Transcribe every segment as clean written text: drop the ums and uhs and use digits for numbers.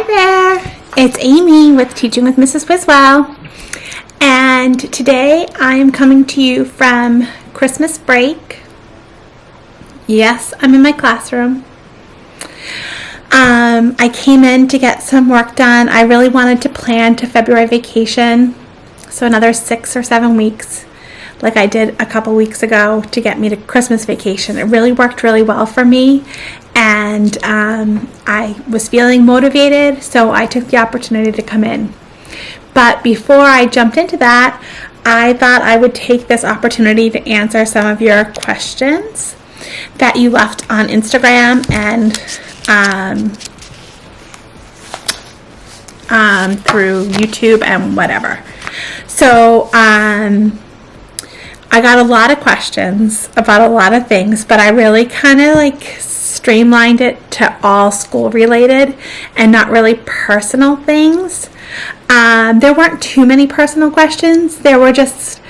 there, it's Amy with Teaching with Mrs. Wiswell, and today I am coming to you from Christmas break. Yes, I'm in my classroom. I came in to get some work done. I really wanted to plan to February vacation, so another 6 or 7 weeks, like I did a couple weeks ago, to get me to Christmas vacation. It really worked really well for me, and I was feeling motivated, so I took the opportunity to come in. But before I jumped into that, I thought I would take this opportunity to answer some of your questions that you left on Instagram and through YouTube and whatever. So I got a lot of questions about a lot of things, but I really kind of streamlined it to all school related and not really personal things. There weren't too many personal questions. There were just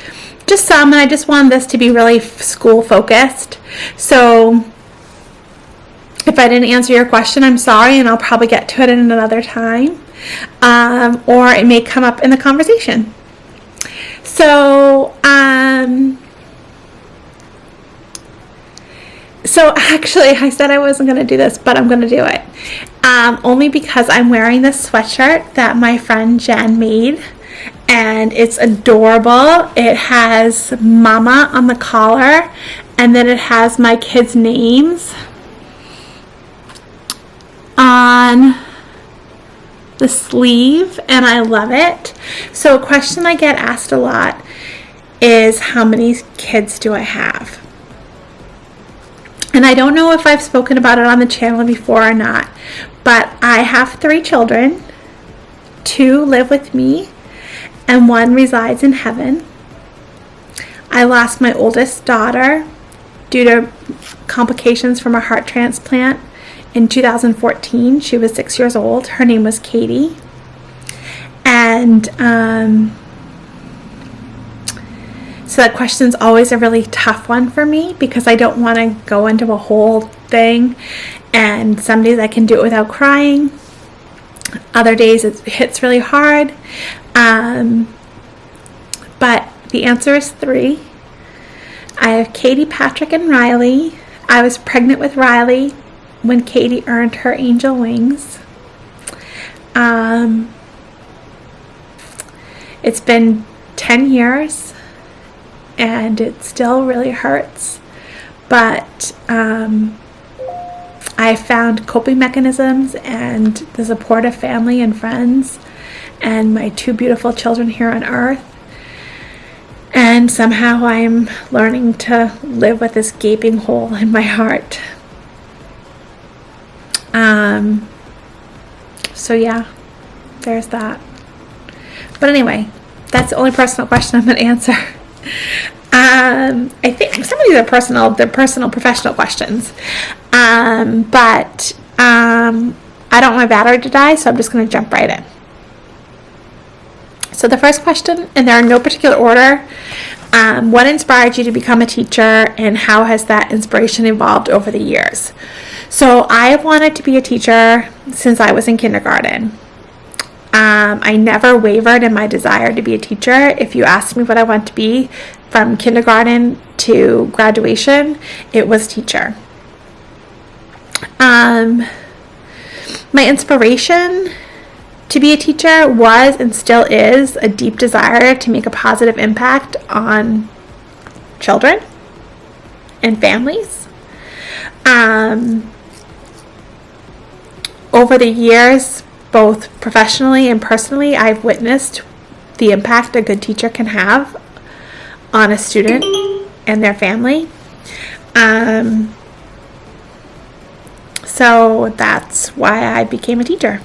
some, and I just wanted this to be really school focused. So if I didn't answer your question, I'm sorry, and I'll probably get to it in another time, or it may come up in the conversation. So actually, I said I wasn't going to do this, but I'm going to do it. Only because I'm wearing this sweatshirt that my friend Jen made, and it's adorable. It has Mama on the collar, and then it has my kids' names on the sleeve, and I love it. So a question I get asked a lot is, how many kids do I have? And I don't know if I've spoken about it on the channel before or not, but I have 3 children. 2 live with me, and 1 resides in heaven. I lost my oldest daughter due to complications from a heart transplant in 2014. She was 6 years old. Her name was Katie. And so that question's always a really tough one for me, because I don't want to go into a whole thing, and some days I can do it without crying. Other days it hits really hard. But the answer is 3. I have Katie, Patrick, and Riley. I was pregnant with Riley when Katie earned her angel wings. It's been 10 years. And it still really hurts, but I found coping mechanisms and the support of family and friends and my 2 beautiful children here on earth, and somehow I'm learning to live with this gaping hole in my heart. So yeah, there's that. But anyway, that's the only personal question I'm going to answer. I think some of these are personal. They're personal, professional questions. But I don't want my battery to die, so I'm just going to jump right in. So the first question, and they're in no particular order, what inspired you to become a teacher, and how has that inspiration evolved over the years? So I wanted to be a teacher since I was in kindergarten. I never wavered in my desire to be a teacher. If you asked me what I want to be from kindergarten to graduation, it was teacher. My inspiration to be a teacher was, and still is, a deep desire to make a positive impact on children and families. Over the years, both professionally and personally, I've witnessed the impact a good teacher can have on a student and their family. So that's why I became a teacher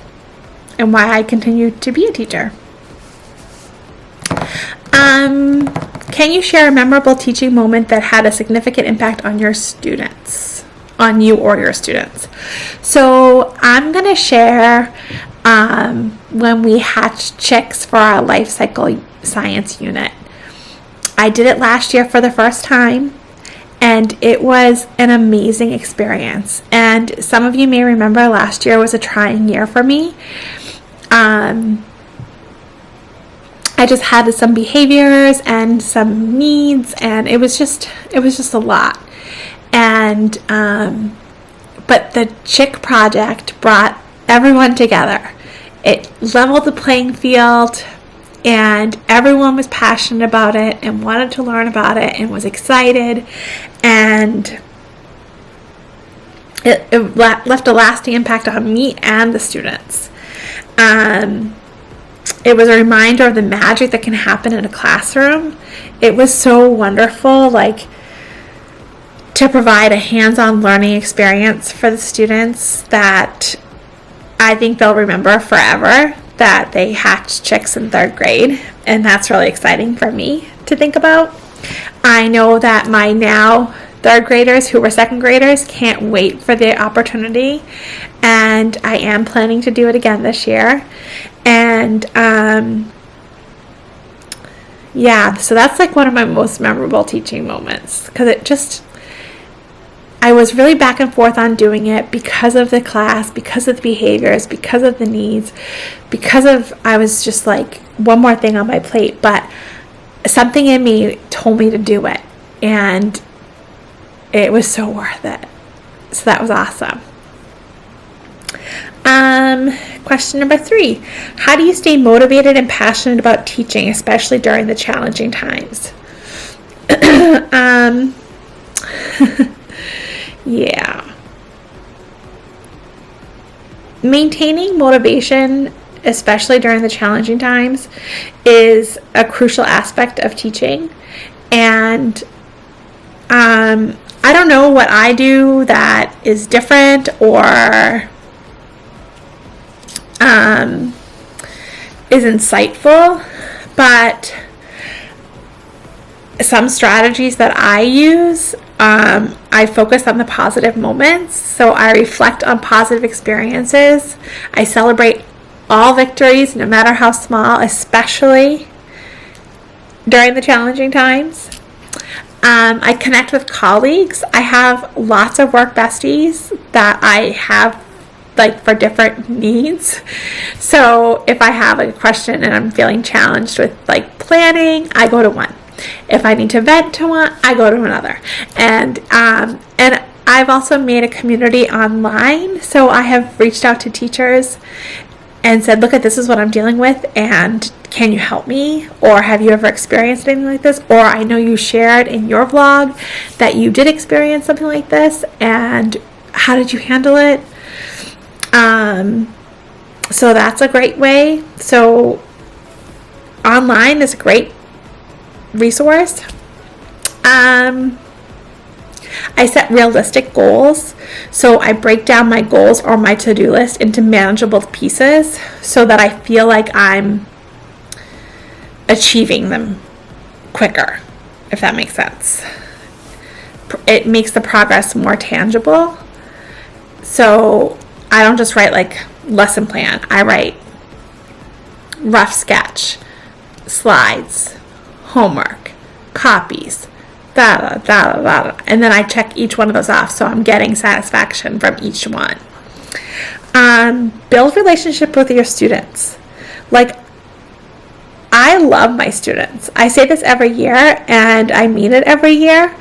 and why I continue to be a teacher. Can you share a memorable teaching moment that had a significant impact on your students, on you or your students? So I'm going to share when we hatched chicks for our life cycle science unit. I did it last year for the first time, and it was an amazing experience. And some of you may remember last year was a trying year for me. I just had some behaviors and some needs, and it was just a lot. And but the Chick project brought everyone together. It leveled the playing field, and everyone was passionate about it and wanted to learn about it and was excited, and it left a lasting impact on me and the students. It was a reminder of the magic that can happen in a classroom. It was so wonderful, like, to provide a hands-on learning experience for the students that I think they'll remember forever, that they hatched chicks in 3rd grade, and that's really exciting for me to think about. I know that my now 3rd graders who were 2nd graders can't wait for the opportunity, and I am planning to do it again this year. And yeah, so that's like one of my most memorable teaching moments, because I was really back and forth on doing it because of the class, because of the behaviors, because of the needs, I was just like, one more thing on my plate, but something in me told me to do it, and it was so worth it. So that was awesome. Question number 3. How do you stay motivated and passionate about teaching, especially during the challenging times? Yeah. Maintaining motivation, especially during the challenging times, is a crucial aspect of teaching. And I don't know what I do that is different or is insightful, but some strategies that I use, I focus on the positive moments. So I reflect on positive experiences. I celebrate all victories, no matter how small, especially during the challenging times. I connect with colleagues. I have lots of work besties that I have, like, for different needs. So if I have a question and I'm feeling challenged with, like, planning, I go to one. If I need to vent to one, I go to another. And I've also made a community online. So I have reached out to teachers and said, look, this is what I'm dealing with, and can you help me? Or have you ever experienced anything like this? Or I know you shared in your vlog that you did experience something like this, and how did you handle it? So that's a great way. So online is a great resource. I set realistic goals. So I break down my goals or my to-do list into manageable pieces so that I feel like I'm achieving them quicker, if that makes sense. It makes the progress more tangible. So I don't just write like lesson plan. I write rough sketch, slides, homework, copies, and then I check each one of those off, so I'm getting satisfaction from each one. Build relationship with your students. Like, I love my students. I say this every year, and I mean it every year.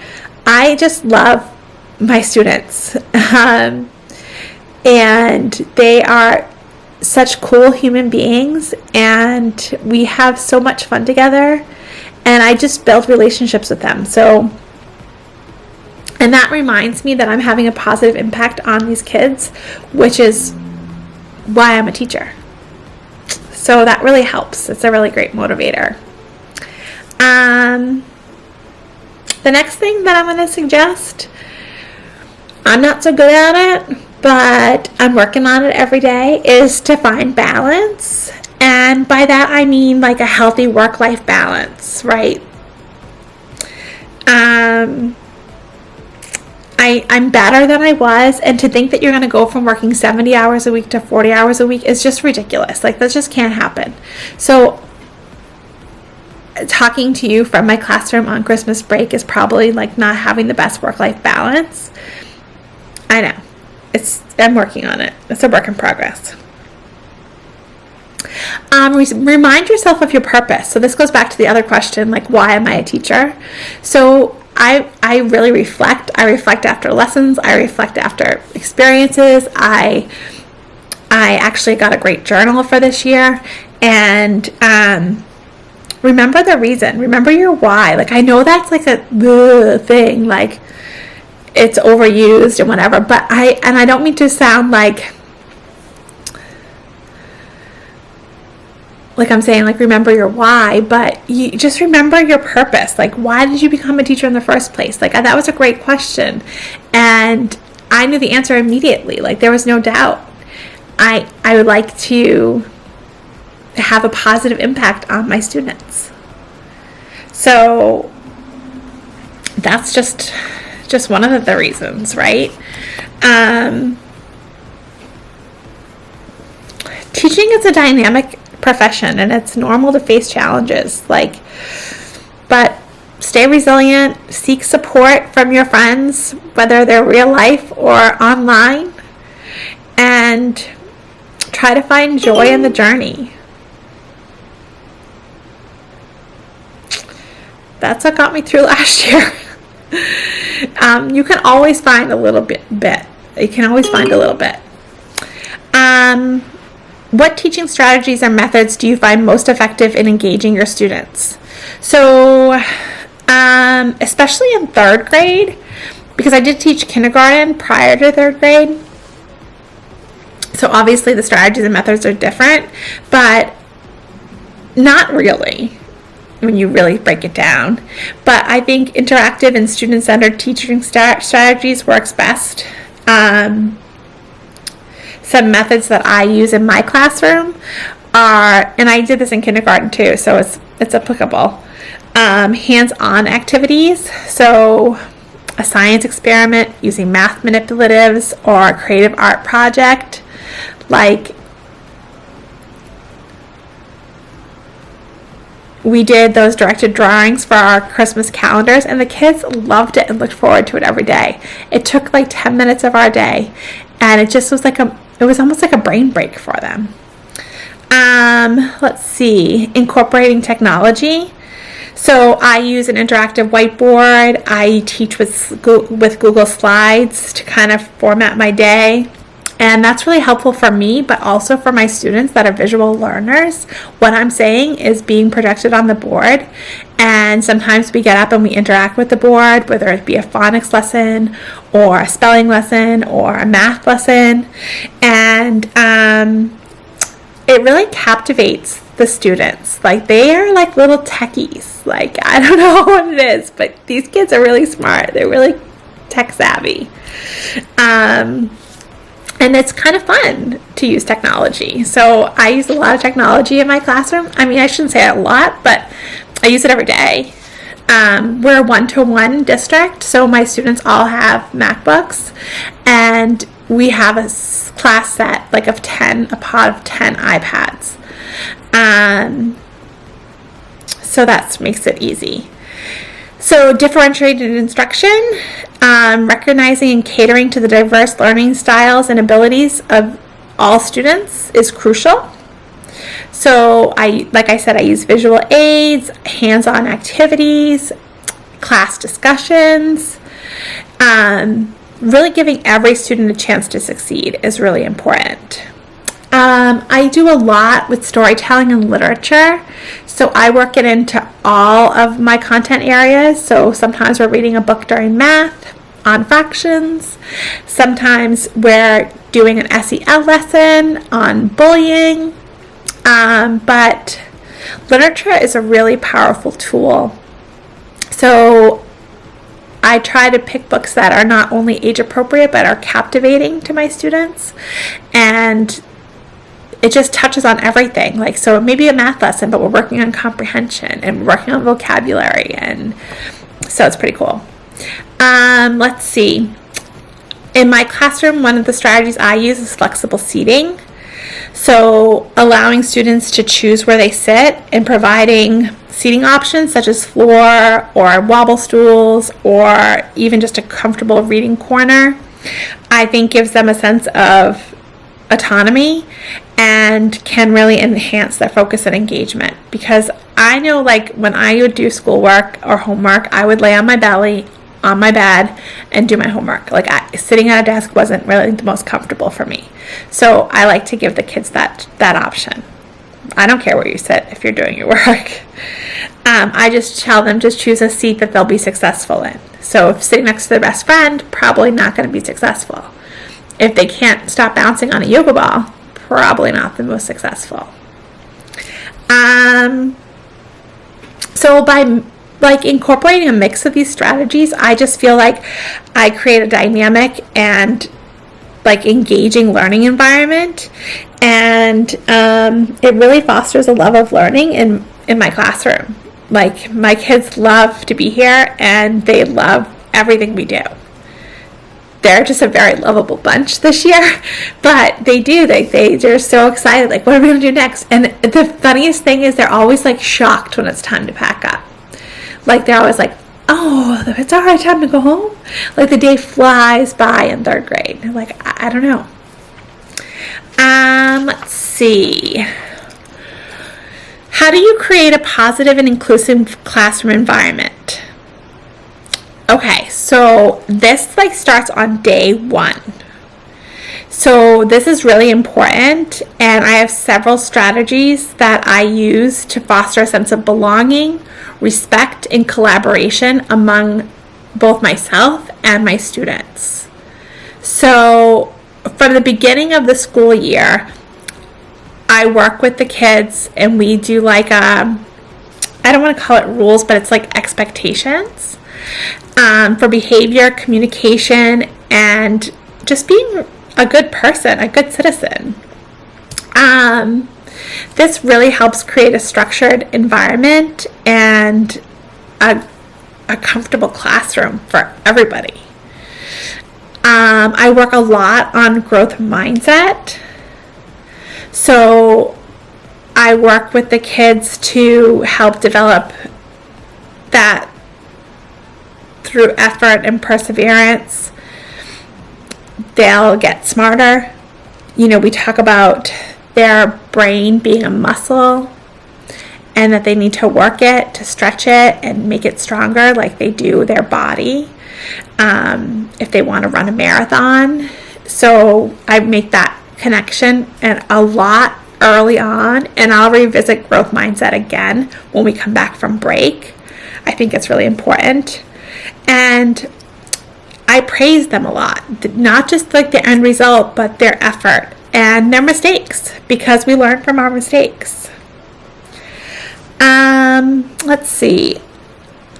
I just love my students. And they are such cool human beings, and we have so much fun together. And I just build relationships with them. So, and that reminds me that I'm having a positive impact on these kids, which is why I'm a teacher. So that really helps. It's a really great motivator. The next thing that I'm going to suggest, I'm not so good at it, but I'm working on it every day, is to find balance. And by that I mean like a healthy work-life balance, right? I'm better than I was, and to think that you're going to go from working 70 hours a week to 40 hours a week is just ridiculous. Like, that just can't happen. So talking to you from my classroom on Christmas break is probably like not having the best work-life balance. I know. I'm working on it. It's a work in progress. Remind yourself of your purpose. So this goes back to the other question, like, why am I a teacher? So I really reflect. I reflect after lessons. I reflect after experiences. I actually got a great journal for this year. And remember the reason. Remember your why. Like, I know that's like a thing. Like, it's overused and whatever. But I don't mean to sound like I'm saying, like, remember your why, but you just remember your purpose. Like, why did you become a teacher in the first place? Like, that was a great question. And I knew the answer immediately. Like, there was no doubt. I would like to have a positive impact on my students. So that's just one of the reasons, right? Teaching is a dynamic profession, and it's normal to face challenges, but stay resilient, seek support from your friends, whether they're real life or online, and try to find joy in the journey. That's what got me through last year. You can always find a little bit. You can always find a little bit. What teaching strategies or methods do you find most effective in engaging your students? So, especially in third grade, because I did teach kindergarten prior to third grade. So obviously the strategies and methods are different, but not really when you really break it down. But I think interactive and student-centered teaching strategies works best. Some methods that I use in my classroom are, and I did this in kindergarten too, so it's applicable. Hands-on activities, so a science experiment using math manipulatives or a creative art project. Like, we did those directed drawings for our Christmas calendars, and the kids loved it and looked forward to it every day. It took like 10 minutes of our day, and it just was it was almost like a brain break for them. Let's see, incorporating technology. So I use an interactive whiteboard. I teach with Google Slides to kind of format my day. And that's really helpful for me, but also for my students that are visual learners. What I'm saying is being projected on the board. And sometimes we get up and we interact with the board, whether it be a phonics lesson or a spelling lesson or a math lesson. And it really captivates the students. Like, they are like little techies. Like, I don't know what it is, but these kids are really smart. They're really tech savvy. And it's kind of fun to use technology. So I use a lot of technology in my classroom. I mean, I shouldn't say a lot, but I use it every day. We're a one-to-one district, so my students all have MacBooks, and we have a class set of 10, a pod of 10 iPads. So that makes it easy. So differentiated instruction, recognizing and catering to the diverse learning styles and abilities of all students is crucial. So like I said, I use visual aids, hands-on activities, class discussions. Really giving every student a chance to succeed is really important. I do a lot with storytelling and literature, so I work it into all of my content areas. So sometimes we're reading a book during math on fractions. Sometimes we're doing an SEL lesson on bullying. But literature is a really powerful tool. So I try to pick books that are not only age appropriate but are captivating to my students, and it just touches on everything. So it may be a math lesson, but we're working on comprehension and working on vocabulary, and so it's pretty cool. Let's see. In my classroom, one of the strategies I use is flexible seating. So allowing students to choose where they sit and providing seating options such as floor or wobble stools or even just a comfortable reading corner, I think gives them a sense of autonomy and can really enhance their focus and engagement. Because I know, like, when I would do schoolwork or homework, I would lay on my belly on my bed and do my homework. Like, sitting at a desk wasn't really the most comfortable for me. So I like to give the kids that option. I don't care where you sit if you're doing your work. I just tell them just choose a seat that they'll be successful in. So if sitting next to their best friend, probably not going to be successful. If they can't stop bouncing on a yoga ball, probably not the most successful. So by like incorporating a mix of these strategies, I just feel like I create a dynamic and like engaging learning environment, and it really fosters a love of learning in my classroom. Like, my kids love to be here and they love everything we do. They're just a very lovable bunch this year, but they're so excited, like, what are we going to do next? And the funniest thing is they're always like shocked when it's time to pack up. Like, they're always like, oh, it's already time to go home. Like, the day flies by in 3rd grade. Like, I don't know. Let's see. How do you create a positive and inclusive classroom environment? Okay, so this like starts on day 1. So this is really important, and I have several strategies that I use to foster a sense of belonging, respect, and collaboration among both myself and my students. So from the beginning of the school year, I work with the kids and we do like I don't want to call it rules, but it's like expectations for behavior, communication, and just being a good person, a good citizen. This really helps create a structured environment and a comfortable classroom for everybody. I work a lot on growth mindset. So I work with the kids to help develop that through effort and perseverance. They'll get smarter. You know, we talk about their brain being a muscle and that they need to work it, to stretch it and make it stronger like they do their body if they want to run a marathon. So I make that connection and a lot early on, and I'll revisit growth mindset again when we come back from break. I think it's really important. And I praise them a lot, not just like the end result, but their effort and their mistakes, because we learn from our mistakes. Let's see.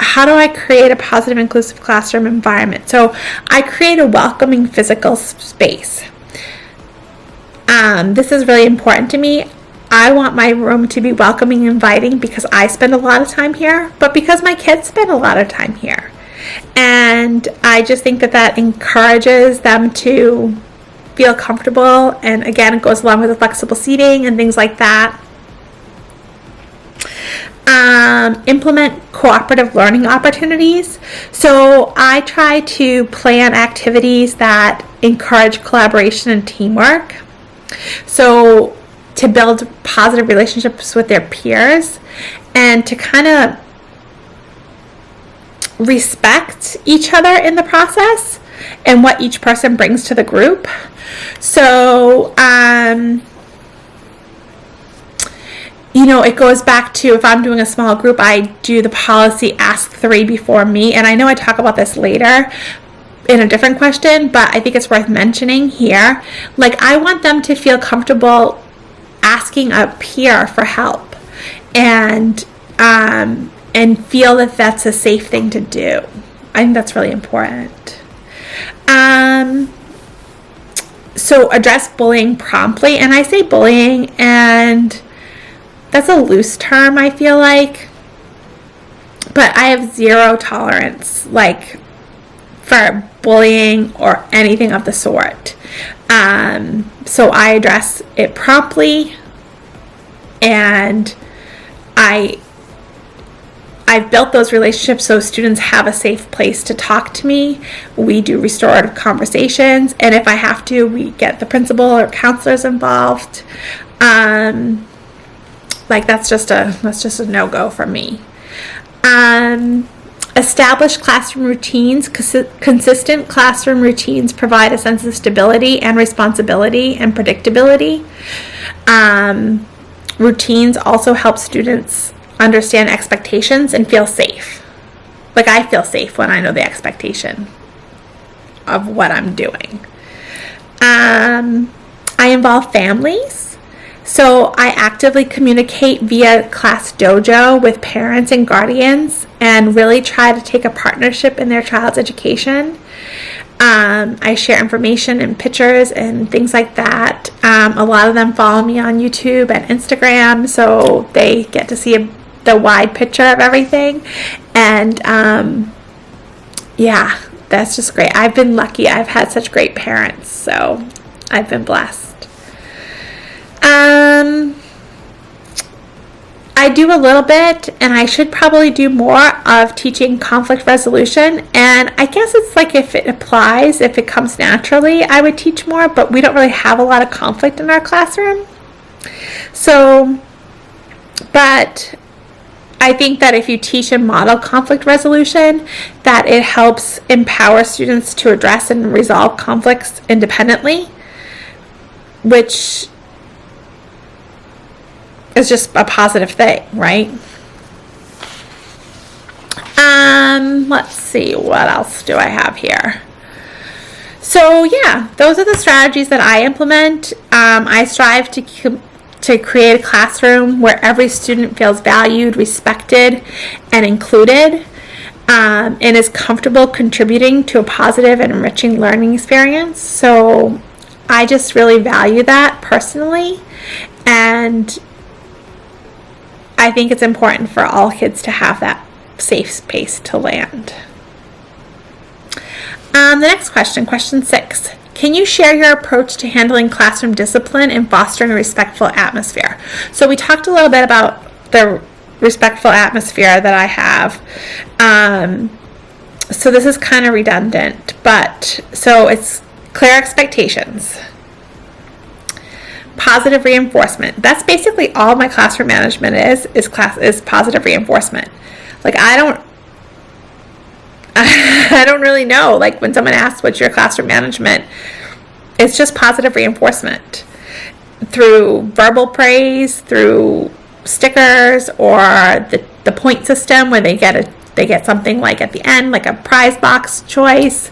How do I create a positive, inclusive classroom environment? So I create a welcoming physical space. This is really important to me. I want my room to be welcoming and inviting because I spend a lot of time here, but because my kids spend a lot of time here. And I just think that encourages them to feel comfortable. And again, it goes along with the flexible seating and things like that. Implement cooperative learning opportunities. So I try to plan activities that encourage collaboration and teamwork. So to build positive relationships with their peers and to kind of respect each other in the process and what each person brings to the group. So, you know, it goes back to if I'm doing a small group, I do the policy ask 3 before me. And I know I talk about this later in a different question, but I think it's worth mentioning here. Like, I want them to feel comfortable asking a peer for help and feel that that's a safe thing to do. I think that's really important. So address bullying promptly. And I say bullying, and that's a loose term, I feel like. But I have zero tolerance, like, for bullying or anything of the sort. So I address it promptly, and I I've built those relationships so students have a safe place to talk to me. We do restorative conversations, and if I have to, we get the principal or counselors involved. That's just a no-go for me. Establish classroom routines. Consistent classroom routines provide a sense of stability and responsibility and predictability. Routines also help students understand expectations and feel safe. Like, I feel safe when I know the expectation of what I'm doing. I involve families. So I actively communicate via Class Dojo with parents and guardians and really try to take a partnership in their child's education. I share information and pictures and things like that. A lot of them follow me on YouTube and Instagram, so they get to see the wide picture of everything. And yeah, that's just great. I've been lucky. I've had such great parents, so I've been blessed. I do a little bit, and I should probably do more of teaching conflict resolution. And I guess it's like, if it applies, if it comes naturally, I would teach more, but we don't really have a lot of conflict in our classroom. So, but I think that if you teach and model conflict resolution, that it helps empower students to address and resolve conflicts independently, which is just a positive thing, right? Let's see, what else do I have here? So yeah, those are the strategies that I implement. I strive to create a classroom where every student feels valued, respected, and included, and is comfortable contributing to a positive and enriching learning experience. So I just really value that personally, and I think it's important for all kids to have that safe space to land. The next question, question 6. Can you share your approach to handling classroom discipline and fostering a respectful atmosphere? So we talked a little bit about the respectful atmosphere that I have. So this is kind of redundant, but so it's clear expectations. Positive reinforcement. That's basically all my classroom management is positive reinforcement. Like, I don't really know. Like, when someone asks what's your classroom management, it's just positive reinforcement through verbal praise, through stickers, or the point system where they get something like at the end, like a prize box choice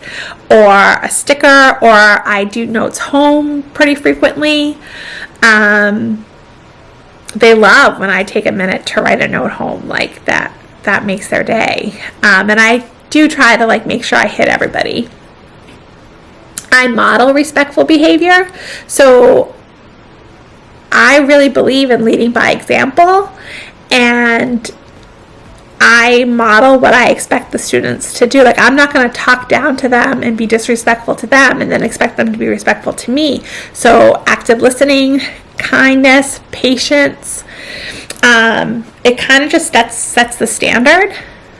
or a sticker, or I do notes home pretty frequently. They love when I take a minute to write a note home. Like, that makes their day. And I do try to make sure I hit everybody. I model respectful behavior. So I really believe in leading by example, and I model what I expect the students to do. Like, I'm not going to talk down to them and be disrespectful to them and then expect them to be respectful to me. So active listening, kindness, patience, it kind of just sets the standard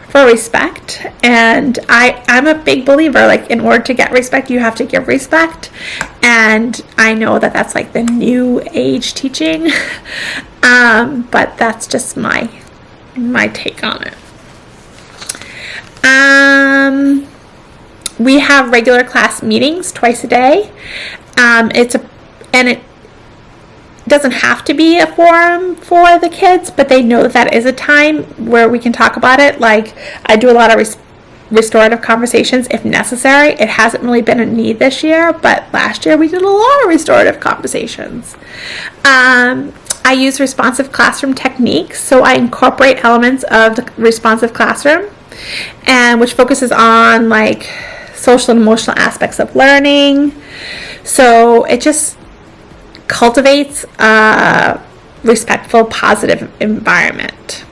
for respect. And I'm a big believer, like, in order to get respect, you have to give respect. And I know that that's like the new age teaching, but that's just my take on it. We have regular class meetings twice a day. It doesn't have to be a forum for the kids, but they know that is a time where we can talk about it. Like, I do a lot of restorative conversations if necessary. It hasn't really been a need this year, but last year we did a lot of restorative conversations. I use responsive classroom techniques, so I incorporate elements of the responsive classroom, and which focuses on like social and emotional aspects of learning. So it just cultivates a respectful, positive environment.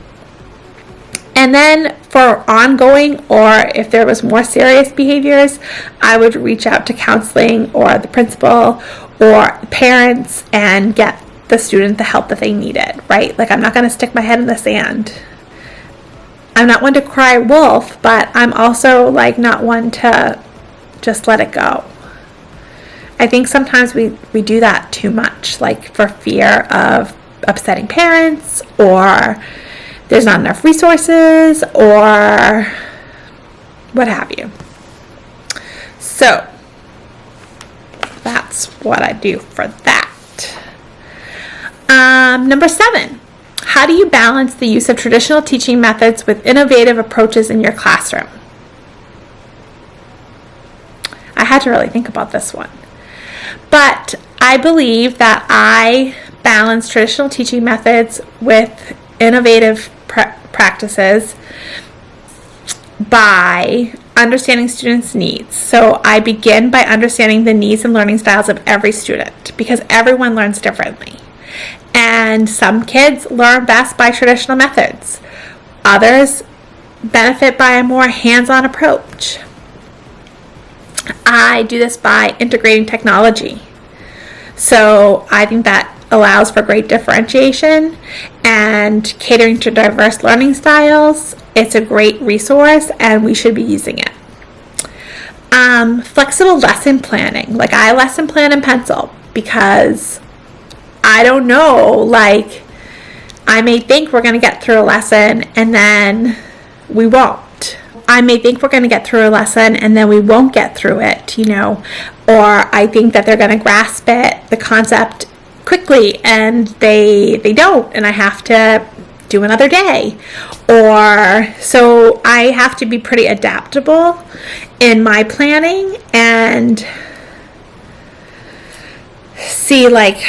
And then for ongoing, or if there was more serious behaviors, I would reach out to counseling or the principal or parents and get the student the help that they needed, right? Like, I'm not going to stick my head in the sand. I'm not one to cry wolf, but I'm also like not one to just let it go. I think sometimes we do that too much, like for fear of upsetting parents, or there's not enough resources, or what have you. So that's what I do for that. Number 7, how do you balance the use of traditional teaching methods with innovative approaches in your classroom? I had to really think about this one. But I believe that I balance traditional teaching methods with innovative practices by understanding students' needs. So I begin by understanding the needs and learning styles of every student, because everyone learns differently. And some kids learn best by traditional methods. Others benefit by a more hands-on approach. I do this by integrating technology. So I think that allows for great differentiation and catering to diverse learning styles. It's a great resource and we should be using it. Flexible lesson planning. Like, I lesson plan in pencil because I don't know, like, I may think we're going to get through a lesson and then we won't. I may think we're going to get through a lesson and then we won't get through it, or I think that they're going to grasp it, the concept, quickly, and they don't, and I have to do another day. Or so I have to be pretty adaptable in my planning and see like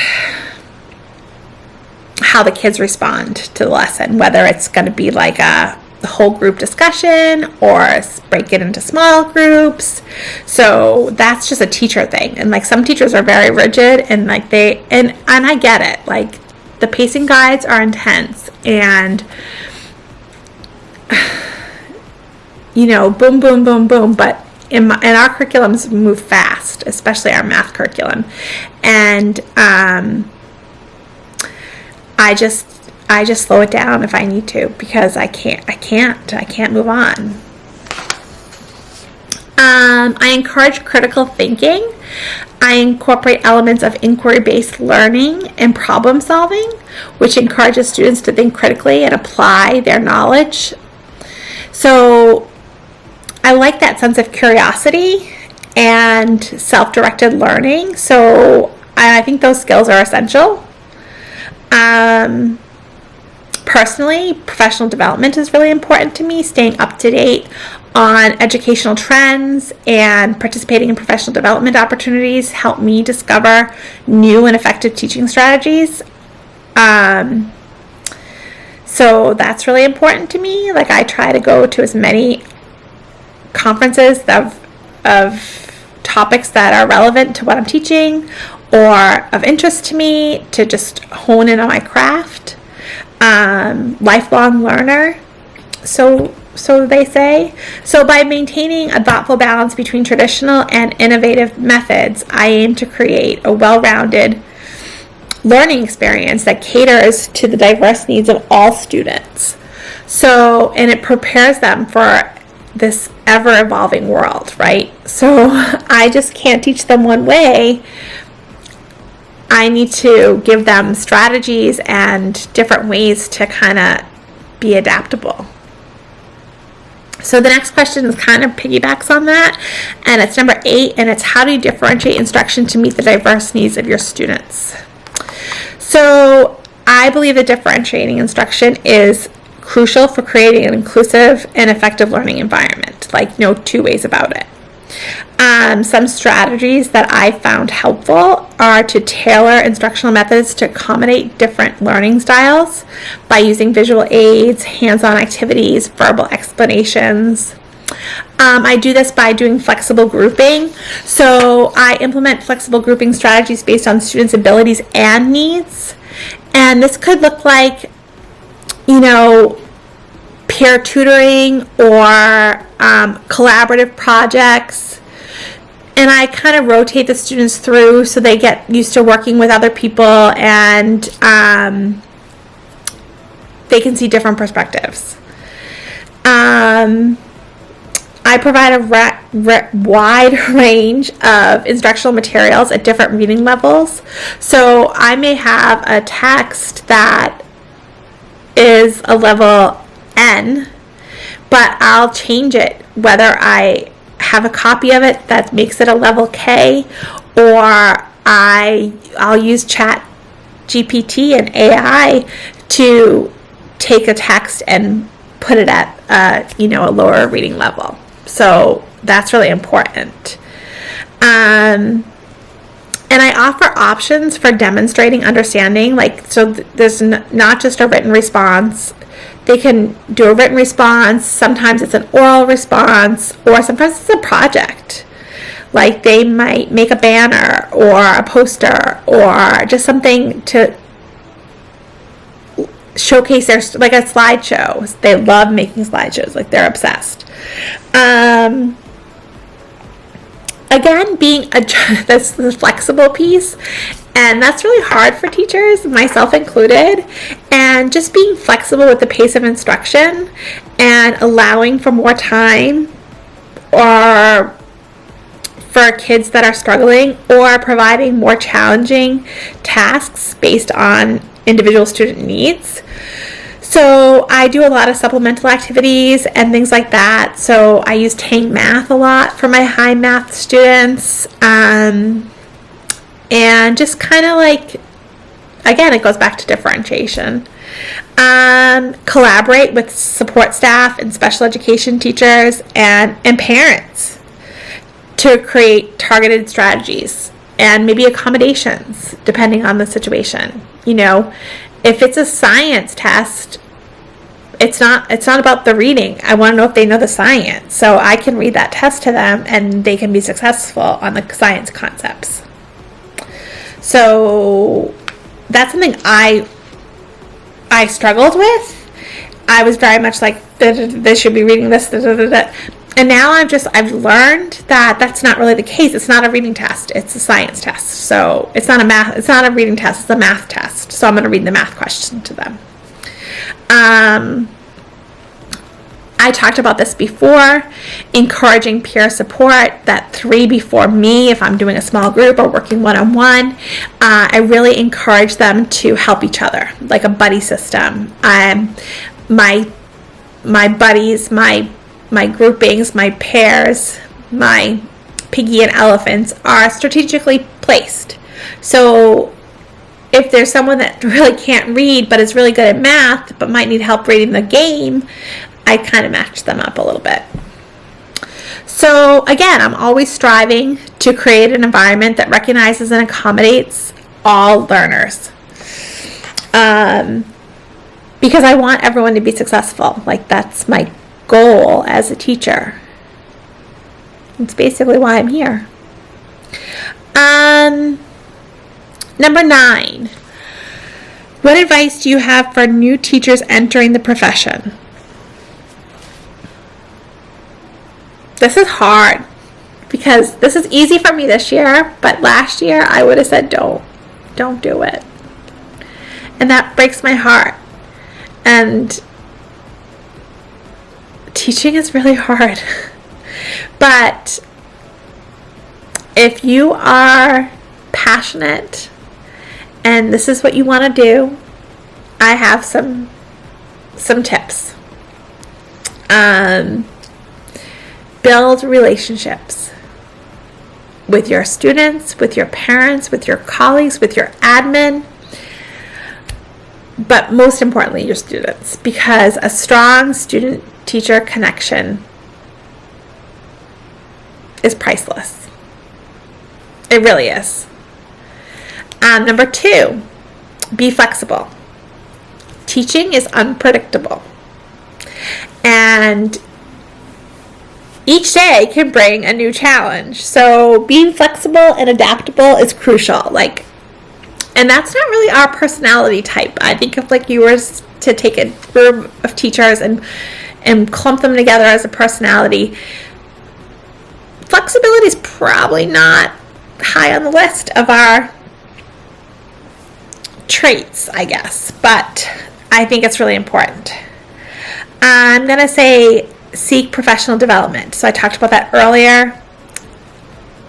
how the kids respond to the lesson, whether it's going to be like a whole group discussion or break it into small groups. So that's just a teacher thing, and like some teachers are very rigid, and like and I get it, like the pacing guides are intense, and boom boom boom boom, but in our curriculums move fast, especially our math curriculum, and I just slow it down if I need to, because I can't move on. I encourage critical thinking. I incorporate elements of inquiry-based learning and problem solving, which encourages students to think critically and apply their knowledge. So I like that sense of curiosity and self-directed learning. So I think those skills are essential. Personally, professional development is really important to me. Staying up to date on educational trends and participating in professional development opportunities help me discover new and effective teaching strategies. So that's really important to me. Like, I try to go to as many conferences of topics that are relevant to what I'm teaching or of interest to me, to just hone in on my craft. Lifelong learner, so they say. So by maintaining a thoughtful balance between traditional and innovative methods, I aim to create a well-rounded learning experience that caters to the diverse needs of all students. So, and it prepares them for this ever-evolving world, right? So I just can't teach them one way. I need to give them strategies and different ways to kind of be adaptable. So the next question is kind of piggybacks on that, and it's number 8, and it's how do you differentiate instruction to meet the diverse needs of your students? So I believe that differentiating instruction is crucial for creating an inclusive and effective learning environment, like no two ways about it. Some strategies that I found helpful are to tailor instructional methods to accommodate different learning styles by using visual aids, hands-on activities, verbal explanations. I do this by doing flexible grouping. So I implement flexible grouping strategies based on students' abilities and needs. And this could look like, peer tutoring or collaborative projects. And I kind of rotate the students through so they get used to working with other people, and they can see different perspectives. I provide a wide range of instructional materials at different reading levels. So I may have a text that is a level N, but I'll change it whether I have a copy of it that makes it a level K, or I'll use Chat GPT and AI to take a text and put it at a lower reading level. So that's really important. And I offer options for demonstrating understanding. There's not just a written response. They can do a written response. Sometimes it's an oral response, or sometimes it's a project. Like they might make a banner or a poster or just something to showcase their, like a slideshow. They love making slideshows, like they're obsessed. Again, being that's the flexible piece, and that's really hard for teachers, myself included, and just being flexible with the pace of instruction and allowing for more time or for kids that are struggling, or providing more challenging tasks based on individual student needs. So I do a lot of supplemental activities and things like that. So I use Tang Math a lot for my high math students. And just kind of like, again, it goes back to differentiation. Collaborate with support staff and special education teachers and parents to create targeted strategies and maybe accommodations depending on the situation. If it's a science test, it's not about the reading. I want to know if they know the science, so I can read that test to them and they can be successful on the science concepts. So that's something I struggled with. I was very much like, they should be reading this, and now I've learned that that's not really the case. It's not a reading test. It's a science test. So it's not a reading test. It's a math test. So I'm going to read the math question to them. I talked about this before, encouraging peer support, that 3 before me, if I'm doing a small group or working one-on-one. I really encourage them to help each other, like a buddy system. My buddies, my groupings, my pairs, my piggy and elephants are strategically placed. So if there's someone that really can't read but is really good at math but might need help reading the game, I kind of match them up a little bit. So again, I'm always striving to create an environment that recognizes and accommodates all learners. Because I want everyone to be successful. Like, that's my goal as a teacher. It's basically why I'm here. Number 9. What advice do you have for new teachers entering the profession? This is hard because this is easy for me this year, but last year I would have said don't do it. And that breaks my heart. And teaching is really hard. But if you are passionate and this is what you want to do, I have some tips. Build relationships with your students, with your parents, with your colleagues, with your admin, but most importantly, your students, because a strong student-teacher connection is priceless. It really is. Number 2, be flexible. Teaching is unpredictable. And each day can bring a new challenge. So being flexible and adaptable is crucial. And that's not really our personality type. I think if you were to take a group of teachers and clump them together as a personality, flexibility is probably not high on the list of our traits, I guess. But I think it's really important. I'm going to say seek professional development. So I talked about that earlier.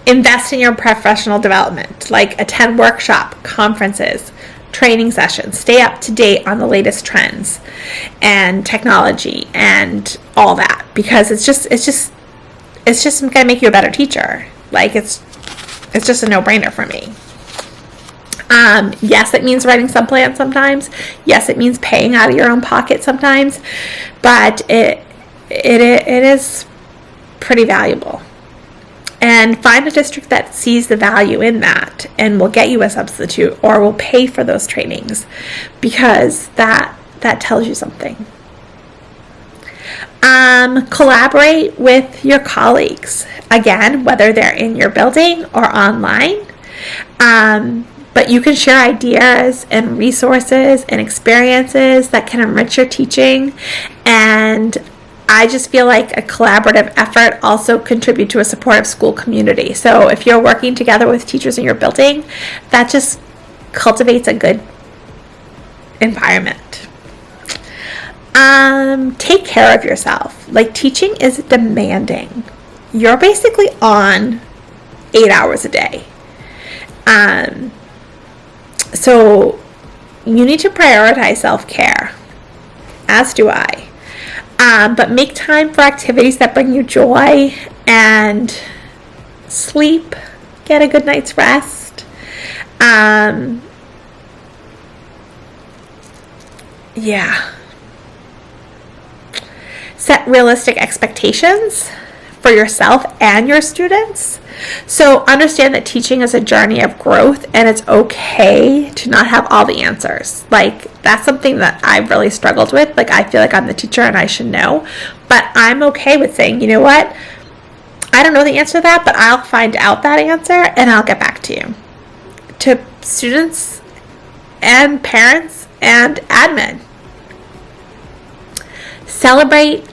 Invest in your professional development, like attend workshop, conferences, training sessions, stay up to date on the latest trends and technology and all that, because it's just going to make you a better teacher. Like it's just a no-brainer for me. Yes, it means writing some plans sometimes. Yes, it means paying out of your own pocket sometimes, but it is pretty valuable. And find a district that sees the value in that and will get you a substitute or will pay for those trainings, because that tells you something. Collaborate with your colleagues, again, whether they're in your building or online. But you can share ideas and resources and experiences that can enrich your teaching. And I just feel like a collaborative effort also contributes to a supportive school community. So if you're working together with teachers in your building, that just cultivates a good environment. Take care of yourself. Like, teaching is demanding. You're basically on 8 hours a day. So you need to prioritize self-care, as do I. But make time for activities that bring you joy and sleep. Get a good night's rest. Set realistic expectations for yourself and your students. So understand that teaching is a journey of growth, and it's okay to not have all the answers. Like, that's something that I've really struggled with. Like, I feel like I'm the teacher and I should know, but I'm okay with saying, you know what, I don't know the answer to that, but I'll find out that answer and I'll get back to you. To students and parents and admin, celebrate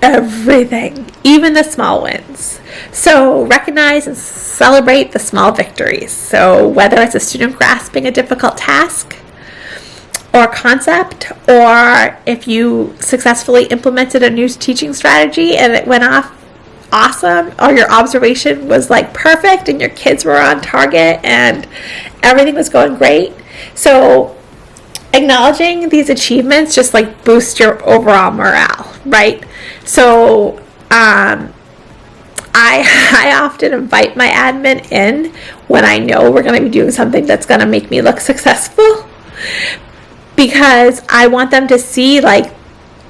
everything, even the small wins. So recognize and celebrate the small victories. So whether it's a student grasping a difficult task or concept, or if you successfully implemented a new teaching strategy and it went off awesome, or your observation was like perfect and your kids were on target and everything was going great. So acknowledging these achievements just like boosts your overall morale, right? So I often invite my admin in when I know we're going to be doing something that's going to make me look successful, because I want them to see like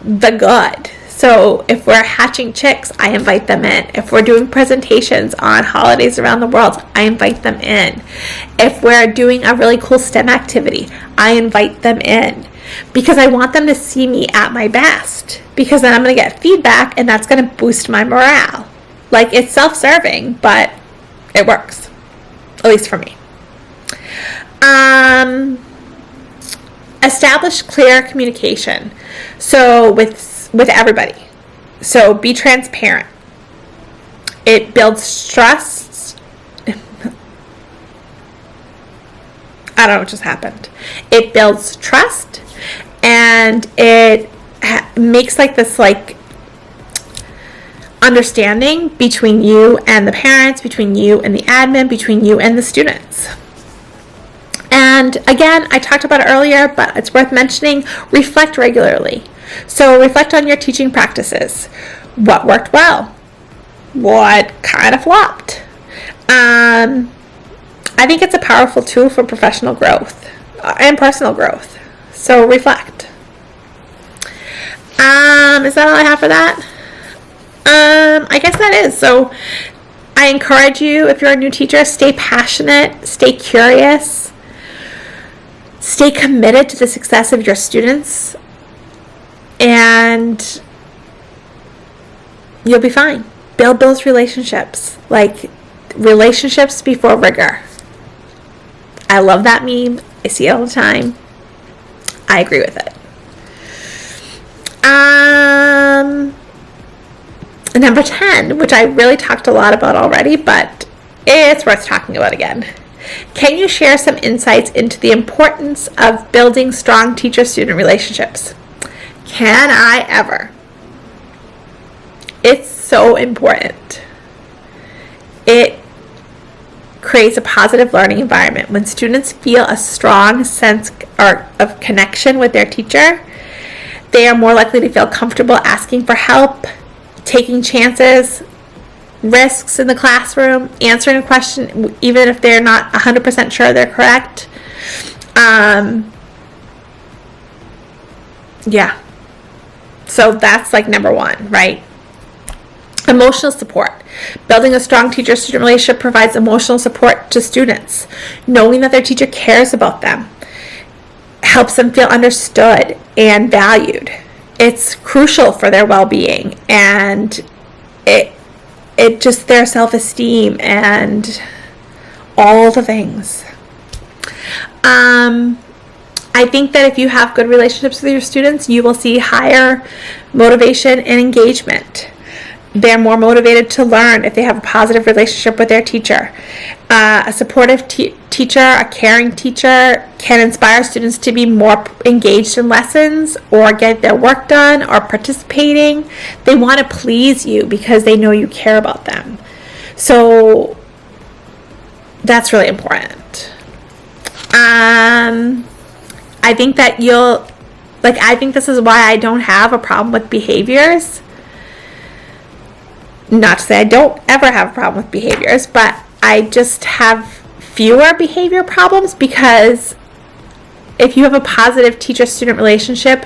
the good. So if we're hatching chicks, I invite them in. If we're doing presentations on holidays around the world, I invite them in. If we're doing a really cool STEM activity, I invite them in, because I want them to see me at my best, because then I'm going to get feedback and that's going to boost my morale. Like, it's self-serving, but it works, at least for me. Establish clear communication. So with everybody. So be transparent. It builds trust. I don't know what just happened. It builds trust, and it makes like this like understanding between you and the parents, between you and the admin, between you and the students. And again, I talked about it earlier, but it's worth mentioning, reflect regularly. So reflect on your teaching practices. What worked well? What kind of flopped? I think it's a powerful tool for professional growth and personal growth. So reflect. Is that all I have for that? I guess that is. So I encourage you, if you're a new teacher, stay passionate, stay curious, stay committed to the success of your students, and you'll be fine. Build those relationships, like relationships before rigor. I love that meme. I see it all the time. I agree with it. Number 10, which I really talked a lot about already, but it's worth talking about again. Can you share some insights into the importance of building strong teacher-student relationships? Can I ever? It's so important. It creates a positive learning environment. When students feel a strong sense of connection with their teacher, they are more likely to feel comfortable asking for help, taking chances, risks in the classroom, answering a question even if they're not 100% sure they're correct. Yeah. So that's like number one, right? Emotional support. Building a strong teacher-student relationship provides emotional support to students. Knowing that their teacher cares about them helps them feel understood and valued. It's crucial for their well-being, and it just their self-esteem and all the things. I think that if you have good relationships with your students, you will see higher motivation and engagement. They're more motivated to learn if they have a positive relationship with their teacher. A supportive teacher, a caring teacher can inspire students to be more engaged in lessons or get their work done or participating. They want to please you because they know you care about them. So that's really important. I think that I think this is why I don't have a problem with behaviors. Not to say I don't ever have a problem with behaviors, but I just have fewer behavior problems, because if you have a positive teacher-student relationship,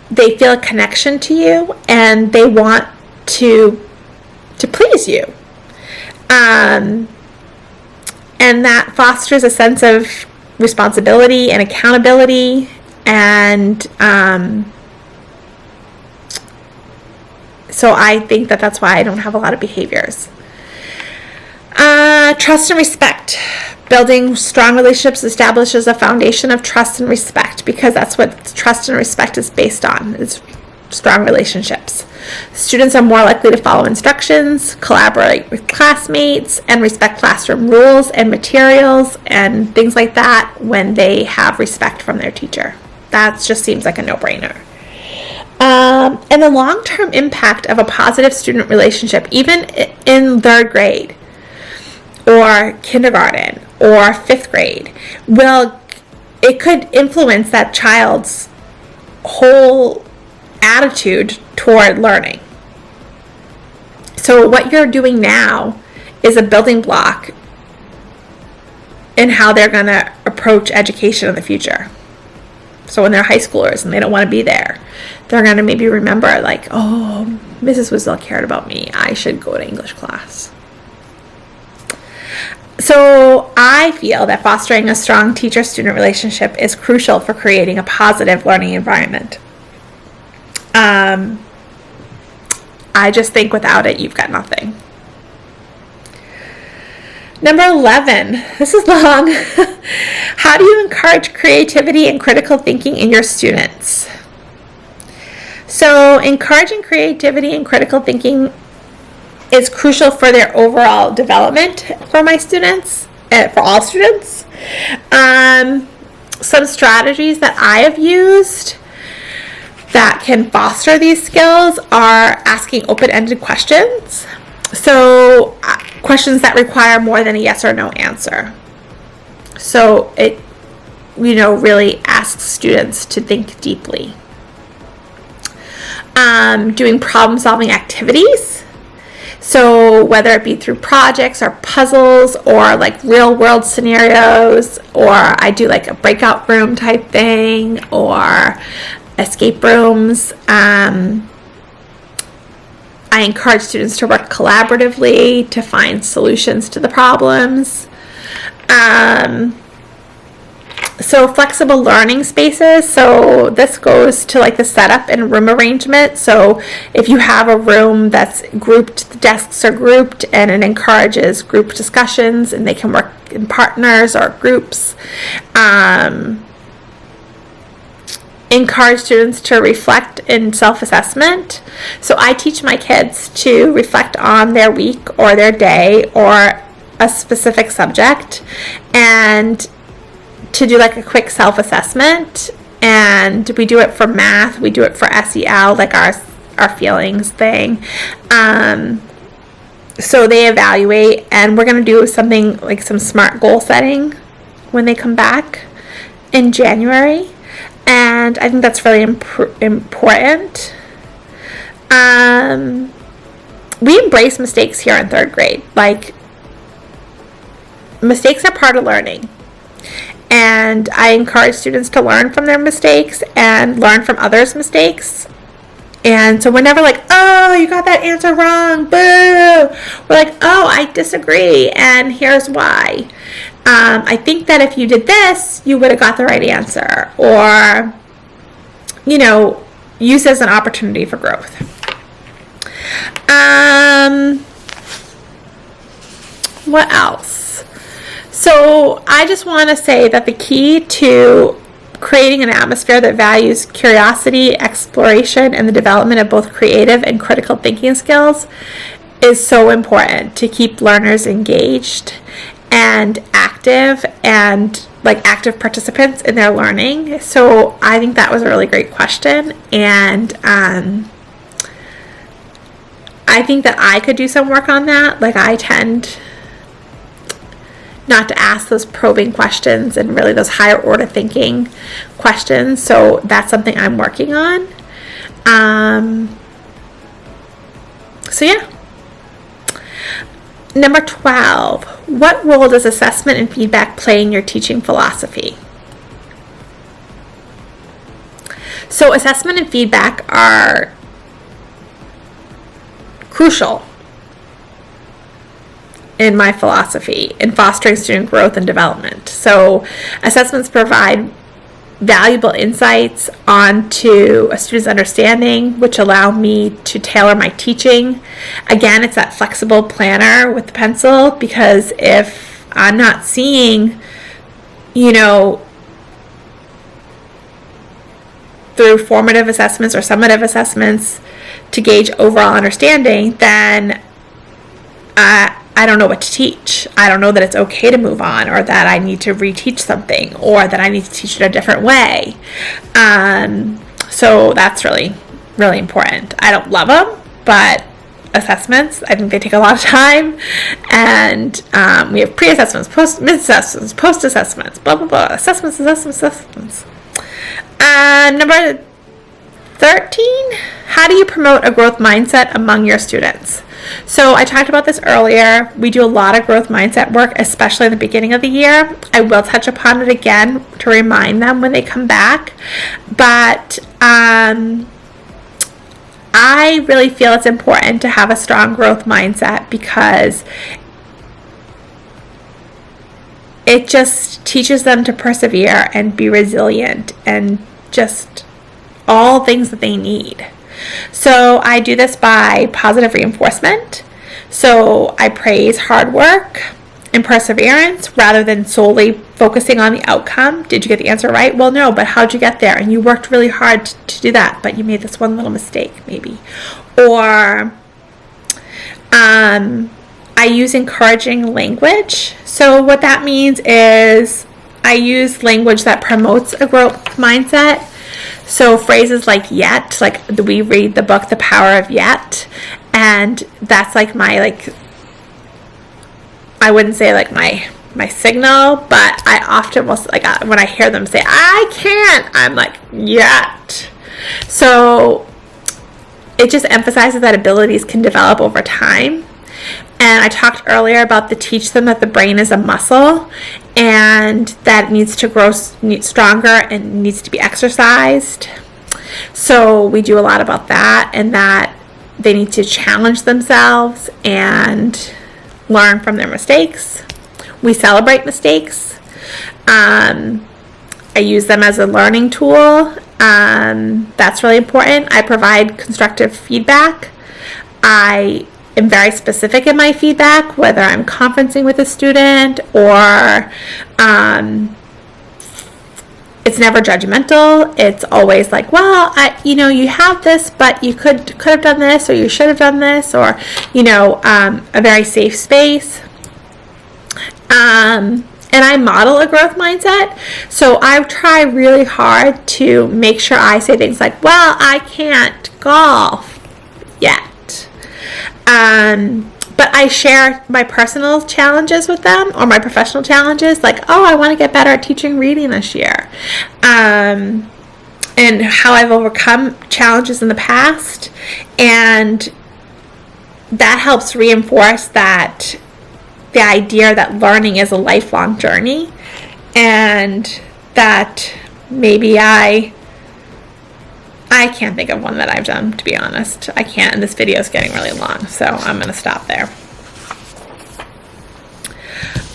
they feel a connection to you and they want to please you. And that fosters a sense of responsibility and accountability, and so I think that that's why I don't have a lot of behaviors. Trust and respect. Building strong relationships establishes a foundation of trust and respect, because that's what trust and respect is based on. It's strong relationships. Students are more likely to follow instructions, collaborate with classmates, and respect classroom rules and materials and things like that when they have respect from their teacher. That just seems like a no-brainer. And the long-term impact of a positive student relationship, even in 3rd grade or kindergarten or 5th grade, it could influence that child's whole attitude toward learning. So what you're doing now is a building block in how they're going to approach education in the future. So when they're high schoolers and they don't want to be there, they're going to maybe remember, like, oh, Mrs. Wiesel cared about me. I should go to English class. So I feel that fostering a strong teacher-student relationship is crucial for creating a positive learning environment. I just think without it, you've got nothing. Number 11, this is long. How do you encourage creativity and critical thinking in your students? So encouraging creativity and critical thinking is crucial for their overall development for my students, for all students. Some strategies that I have used that can foster these skills are asking open-ended questions. So questions that require more than a yes or no answer. So it, really asks students to think deeply. Doing problem-solving activities. So whether it be through projects or puzzles or like real-world scenarios, or I do like a breakout room type thing or escape rooms. I encourage students to work collaboratively to find solutions to the problems. So flexible learning spaces. So this goes to like the setup and room arrangement. So if you have a room that's grouped, the desks are grouped, and it encourages group discussions, and they can work in partners or groups. Encourage students to reflect in self-assessment. So I teach my kids to reflect on their week or their day or a specific subject, and to do like a quick self-assessment and we do it for math, we do it for SEL, like our feelings thing. So they evaluate, and we're going to do something like some SMART goal setting when they come back in January, and I think that's really important. We embrace mistakes here in 3rd grade. Like, mistakes are part of learning, and I encourage students to learn from their mistakes and learn from others' mistakes. And so we're never like, oh, you got that answer wrong, boo. We're like, oh, I disagree, and here's why. I think that if you did this, you would have got the right answer. Or, use it as an opportunity for growth. What else? So I just want to say that the key to creating an atmosphere that values curiosity, exploration, and the development of both creative and critical thinking skills is so important to keep learners engaged and active, and like active participants in their learning. So I think that was a really great question, and I think that I could do some work on that. Like, I tend not to ask those probing questions and really those higher order thinking questions. So that's something I'm working on. So yeah. Number 12, what role does assessment and feedback play in your teaching philosophy? So assessment and feedback are crucial in my philosophy in fostering student growth and development. So assessments provide valuable insights onto a student's understanding, which allow me to tailor my teaching. Again, it's that flexible planner with the pencil, because if I'm not seeing, through formative assessments or summative assessments to gauge overall understanding, then I don't know what to teach. I don't know that it's okay to move on, or that I need to reteach something, or that I need to teach it a different way. So that's really, really important. I don't love them, but assessments, I think they take a lot of time, and we have pre-assessments, mid-assessments, post-assessments, blah, blah, blah, assessments. Number 13, how do you promote a growth mindset among your students? So I talked about this earlier. We do a lot of growth mindset work, especially in the beginning of the year. I will touch upon it again to remind them when they come back. But I really feel it's important to have a strong growth mindset, because it just teaches them to persevere and be resilient and just all things that they need. So I do this by positive reinforcement. So I praise hard work and perseverance rather than solely focusing on the outcome. Did you get the answer right? Well, no, but how'd you get there? And you worked really hard to do that, but you made this one little mistake maybe. Or I use encouraging language. So what that means is I use language that promotes a growth mindset. So phrases like yet, like we read the book The Power of Yet, and that's like my, I wouldn't say like my signal, but I often will, like when I hear them say I can't, I'm like yet. So it just emphasizes that abilities can develop over time. And I talked earlier about teach them that the brain is a muscle, and that it needs to grow stronger and needs to be exercised. So we do a lot about that, and that they need to challenge themselves and learn from their mistakes. We celebrate mistakes. I use them as a learning tool. That's really important. I provide constructive feedback. I am very specific in my feedback, whether I'm conferencing with a student or it's never judgmental. It's always like, well, you have this, but you could have done this, or you should have done this, or a very safe space. And and I model a growth mindset. So I try really hard to make sure I say things like, well, I can't golf yet. But I share my personal challenges with them, or my professional challenges, like, oh, I want to get better at teaching reading this year. And how I've overcome challenges in the past. And that helps reinforce that the idea that learning is a lifelong journey, and that maybe I can't think of one that I've done, to be honest. I can't, and this video is getting really long, so I'm going to stop there.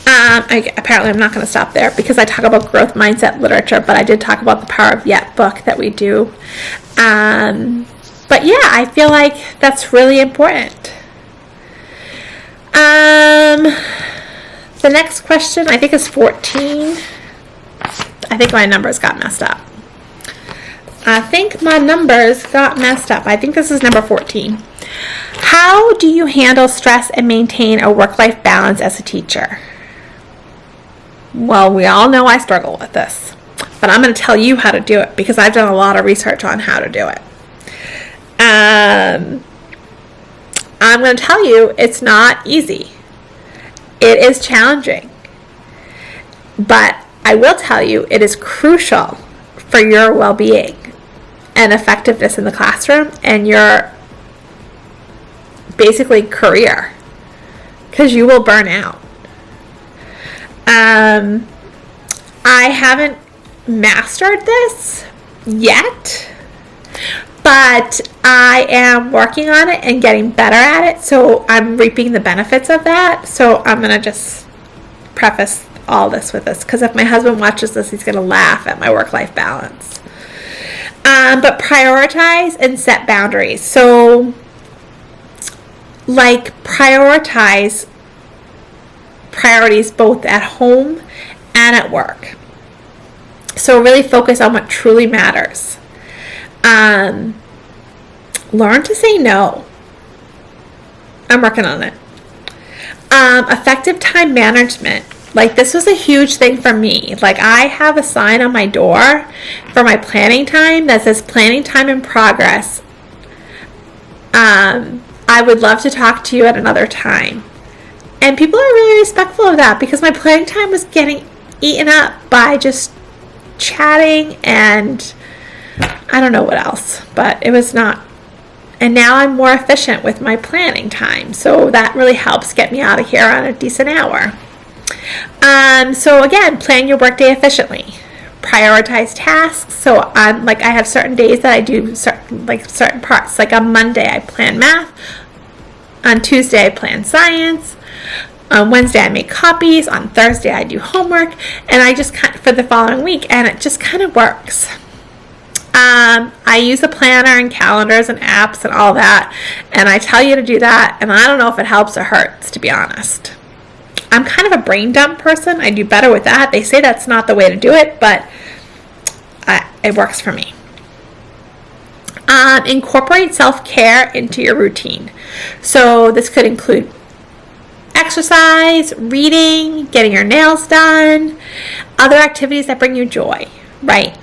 Apparently I'm not going to stop there because I talk about growth mindset literature, but I did talk about the Power of Yet book that we do. But yeah, I feel like that's really important. The next question, I think, is 14. I think my numbers got messed up. I think this is number 14. How do you handle stress and maintain a work-life balance as a teacher? Well, we all know I struggle with this, but I'm going to tell you how to do it because I've done a lot of research on how to do it. I'm going to tell you it's not easy. It is challenging. But I will tell you it is crucial for your well-being and effectiveness in the classroom and your basically career, because you will burn out. I haven't mastered this yet, but I am working on it and getting better at it, so I'm reaping the benefits of that. So I'm going to just preface all this with this, because if my husband watches this, he's going to laugh at my work-life balance. But prioritize and set boundaries. So, like, priorities both at home and at work. So really focus on what truly matters. Learn to say no. I'm working on it. Effective time management. Like, this was a huge thing for me. Like, I have a sign on my door for my planning time that says planning time in progress. I would love to talk to you at another time. And people are really respectful of that, because my planning time was getting eaten up by just chatting and I don't know what else, but it was not. And now I'm more efficient with my planning time, so that really helps get me out of here on a decent hour. So again, plan your workday efficiently. Prioritize tasks. So I have certain days that I do certain parts. Like on Monday I plan math. On Tuesday I plan science. On Wednesday I make copies. On Thursday I do homework. And I just for the following week, and it just kind of works. I use a planner and calendars and apps and all that, and I tell you to do that, and I don't know if it helps or hurts, to be honest. I'm kind of a brain dump person. I do better with that. They say that's not the way to do it, but it works for me. Incorporate self-care into your routine. So this could include exercise, reading, getting your nails done, other activities that bring you joy, right?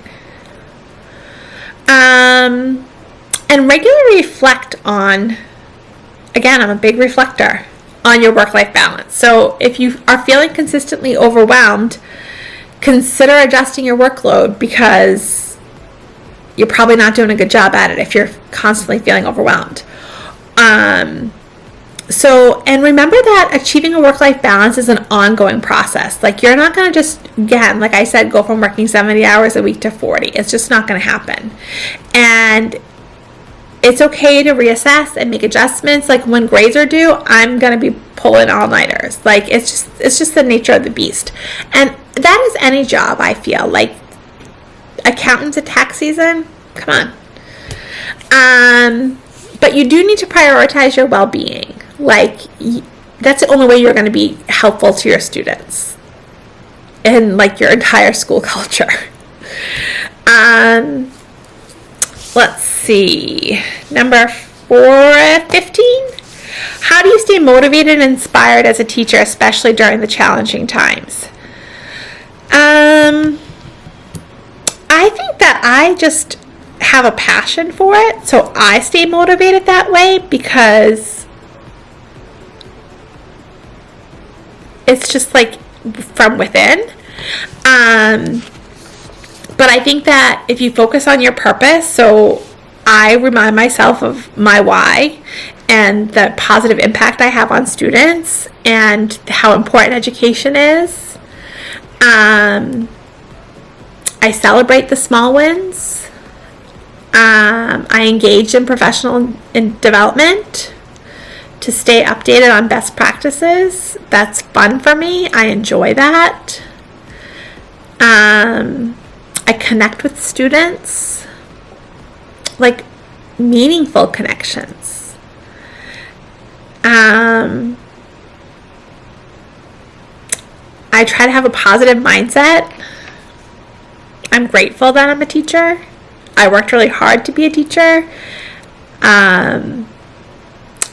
And regularly reflect on, again, I'm a big reflector, on your work-life balance. So if you are feeling consistently overwhelmed, consider adjusting your workload, because you're probably not doing a good job at it if you're constantly feeling overwhelmed. And remember that achieving a work-life balance is an ongoing process. Like, you're not going to just, again, like I said, go from working 70 hours a week to 40. It's just not going to happen. And it's okay to reassess and make adjustments. Like, when grades are due, I'm going to be pulling all-nighters. Like, it's just the nature of the beast. And that is any job, I feel. Like, accountants at tax season, come on. But you do need to prioritize your well-being. Like, that's the only way you're going to be helpful to your students and, like, your entire school culture. Let's see. Number 15. How do you stay motivated and inspired as a teacher, especially during the challenging times? I think that I just have a passion for it, so I stay motivated that way because it's just like from within. But I think that if you focus on your purpose, so I remind myself of my why and the positive impact I have on students and how important education is. I celebrate the small wins. I engage in professional development to stay updated on best practices. That's fun for me. I enjoy that. I connect with students, like meaningful connections. I try to have a positive mindset. I'm grateful that I'm a teacher. I worked really hard to be a teacher. I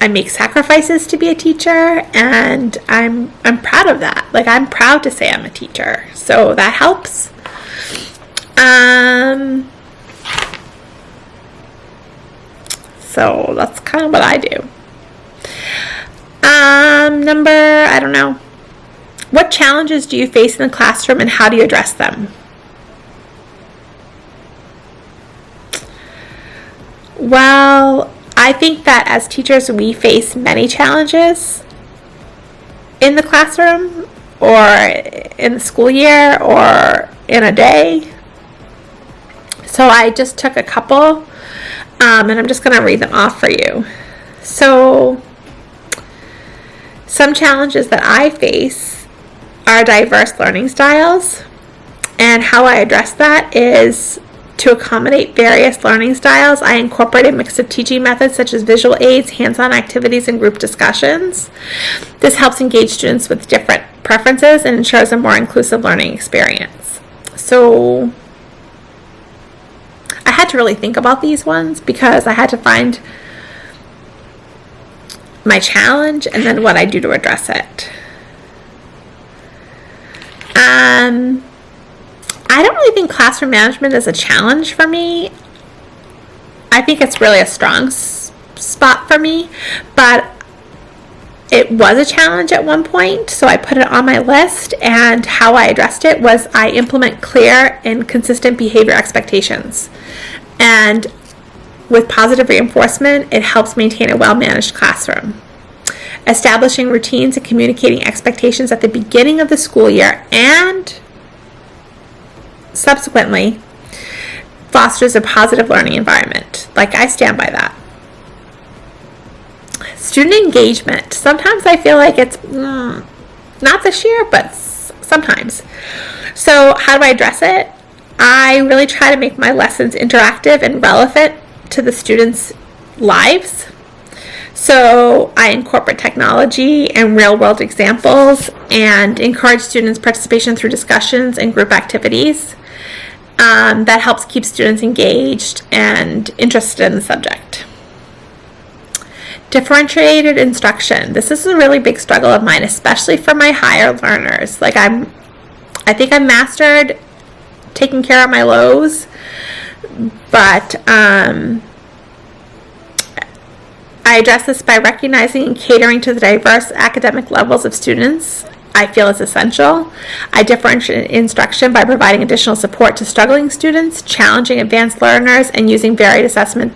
make sacrifices to be a teacher, and I'm proud of that. Like, I'm proud to say I'm a teacher, so that helps. So that's kind of what I do. I don't know. What challenges do you face in the classroom, and how do you address them? Well, I think that as teachers, we face many challenges in the classroom or in the school year or in a day. So I just took a couple, and I'm just going to read them off for you. So some challenges that I face are diverse learning styles, and how I address that is to accommodate various learning styles. I incorporate a mix of teaching methods such as visual aids, hands-on activities, and group discussions. This helps engage students with different preferences and ensures a more inclusive learning experience. So I had to really think about these ones because I had to find my challenge and then what I do to address it. I don't really think classroom management is a challenge for me. I think it's really a strong spot for me, but it was a challenge at one point, so I put it on my list, and how I addressed it was I implement clear and consistent behavior expectations. And with positive reinforcement, it helps maintain a well-managed classroom. Establishing routines and communicating expectations at the beginning of the school year and subsequently fosters a positive learning environment. Like, I stand by that. Student engagement. Sometimes I feel like it's not this year, but sometimes. So how do I address it? I really try to make my lessons interactive and relevant to the students' lives. So I incorporate technology and real-world examples and encourage students' participation through discussions and group activities. That helps keep students engaged and interested in the subject. Differentiated instruction. This is a really big struggle of mine, especially for my higher learners. Like, I think I've mastered taking care of my lows, but I address this by recognizing and catering to the diverse academic levels of students I feel is essential. I differentiate instruction by providing additional support to struggling students, challenging advanced learners, and using varied assessment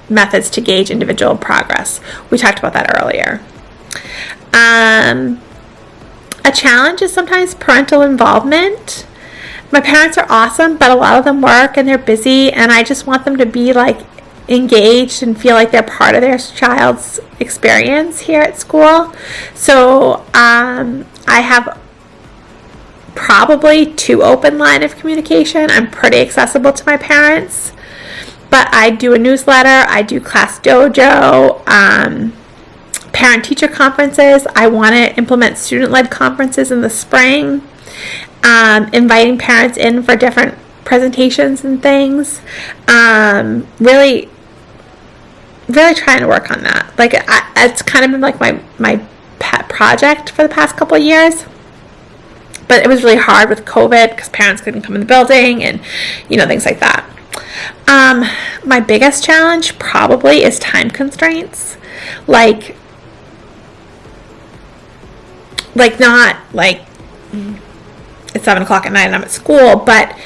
methods to gauge individual progress. We talked about that earlier. A challenge is sometimes parental involvement. My parents are awesome, but a lot of them work and they're busy, and I just want them to be like engaged and feel like they're part of their child's experience here at school. So I have probably 2 open line of communication. I'm pretty accessible to my parents, but I do a newsletter, I do class dojo, parent-teacher conferences. I want to implement student-led conferences in the spring, inviting parents in for different presentations and things. Really trying to work on that. Like, it's kind of been like my pet project for the past couple of years. But it was really hard with COVID because parents couldn't come in the building and, things like that. My biggest challenge probably is time constraints. Like not like it's 7 o'clock at night and I'm at school, but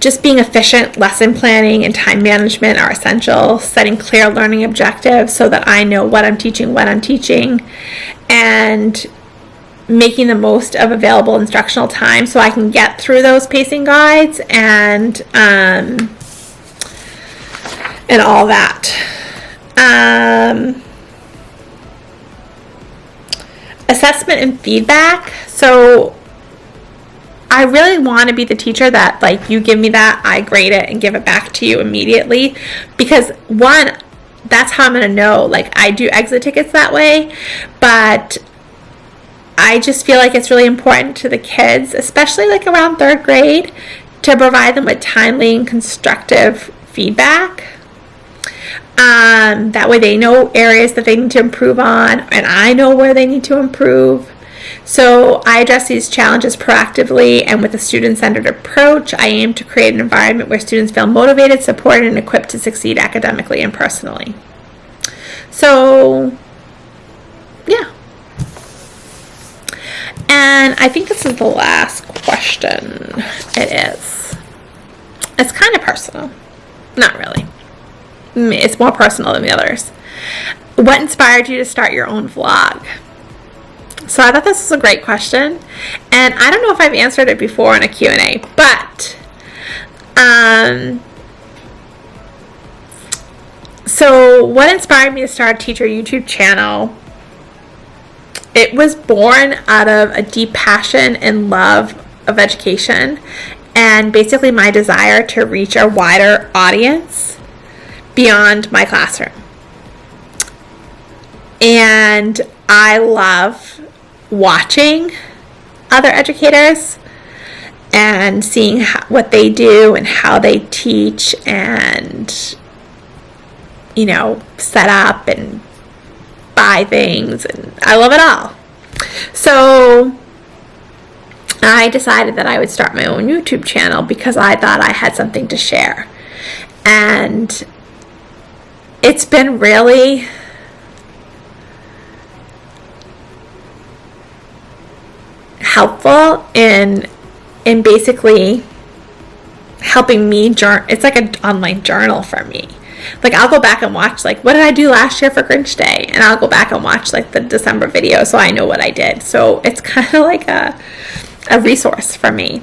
just being efficient. Lesson planning and time management are essential. Setting clear learning objectives so that I know what I'm teaching, when I'm teaching, and making the most of available instructional time so I can get through those pacing guides and all that. Assessment and feedback. So I really want to be the teacher that, like, you give me that, I grade it and give it back to you immediately, because one, that's how I'm going to know. Like, I do exit tickets that way, but I just feel like it's really important to the kids, especially like around 3rd grade, to provide them with timely and constructive feedback. That way they know areas that they need to improve on, and I know where they need to improve. So I address these challenges proactively and with a student-centered approach. I aim to create an environment where students feel motivated, supported, and equipped to succeed academically and personally. So, yeah. And I think this is the last question. It is. It's kind of personal. Not really. It's more personal than the others. What inspired you to start your own vlog? So I thought this was a great question, and I don't know if I've answered it before in a Q&A, but so what inspired me to start a teacher YouTube channel? It was born out of a deep passion and love of education, and basically my desire to reach a wider audience beyond my classroom. And I love watching other educators and seeing what they do and how they teach and, set up and buy things, and I love it all. So I decided that I would start my own YouTube channel because I thought I had something to share. And it's been really helpful in basically helping me it's like an online journal for me. Like, I'll go back and watch, like, what did I do last year for Grinch Day? And I'll go back and watch, like, the December video so I know what I did. So it's kind of like a resource for me.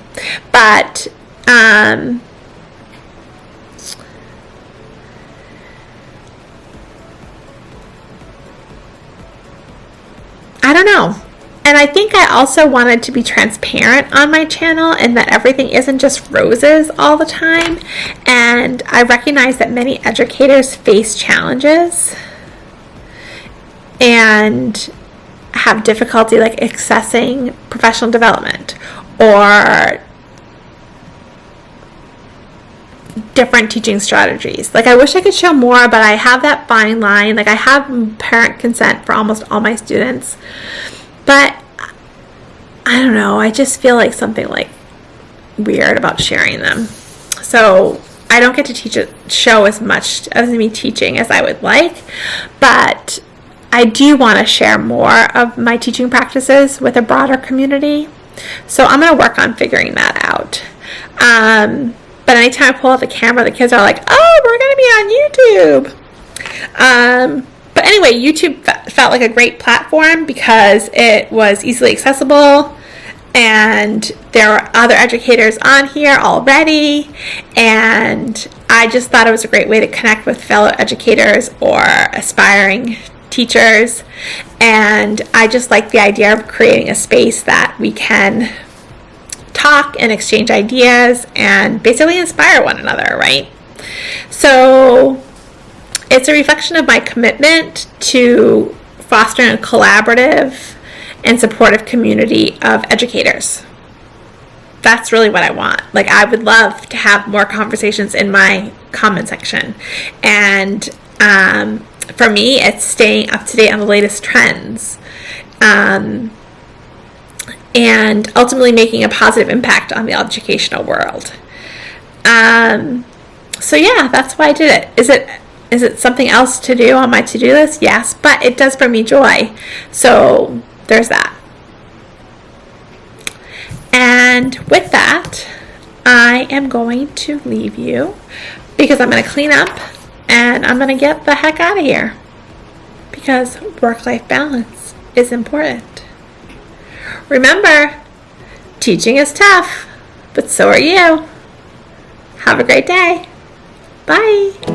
But I don't know. And I think I also wanted to be transparent on my channel and that everything isn't just roses all the time. And I recognize that many educators face challenges and have difficulty like accessing professional development or different teaching strategies. Like, I wish I could show more, but I have that fine line. Like, I have parent consent for almost all my students. But I don't know, I just feel like something like weird about sharing them. So I don't get to show as much as me teaching as I would like, but I do want to share more of my teaching practices with a broader community. So I'm going to work on figuring that out. But anytime I pull out the camera, the kids are like, oh, we're going to be on YouTube. But anyway, YouTube felt like a great platform because it was easily accessible, and there are other educators on here already, and I just thought it was a great way to connect with fellow educators or aspiring teachers. And I just like the idea of creating a space that we can talk and exchange ideas and basically inspire one another, right? So it's a reflection of my commitment to fostering a collaborative and supportive community of educators. That's really what I want. Like, I would love to have more conversations in my comment section. And for me, it's staying up to date on the latest trends. and ultimately making a positive impact on the educational world. So yeah, that's why I did it. Is it something else to do on my to-do list? Yes, but it does bring me joy. So there's that. And with that, I am going to leave you because I'm going to clean up and I'm going to get the heck out of here because work-life balance is important. Remember, teaching is tough, but so are you. Have a great day. Bye.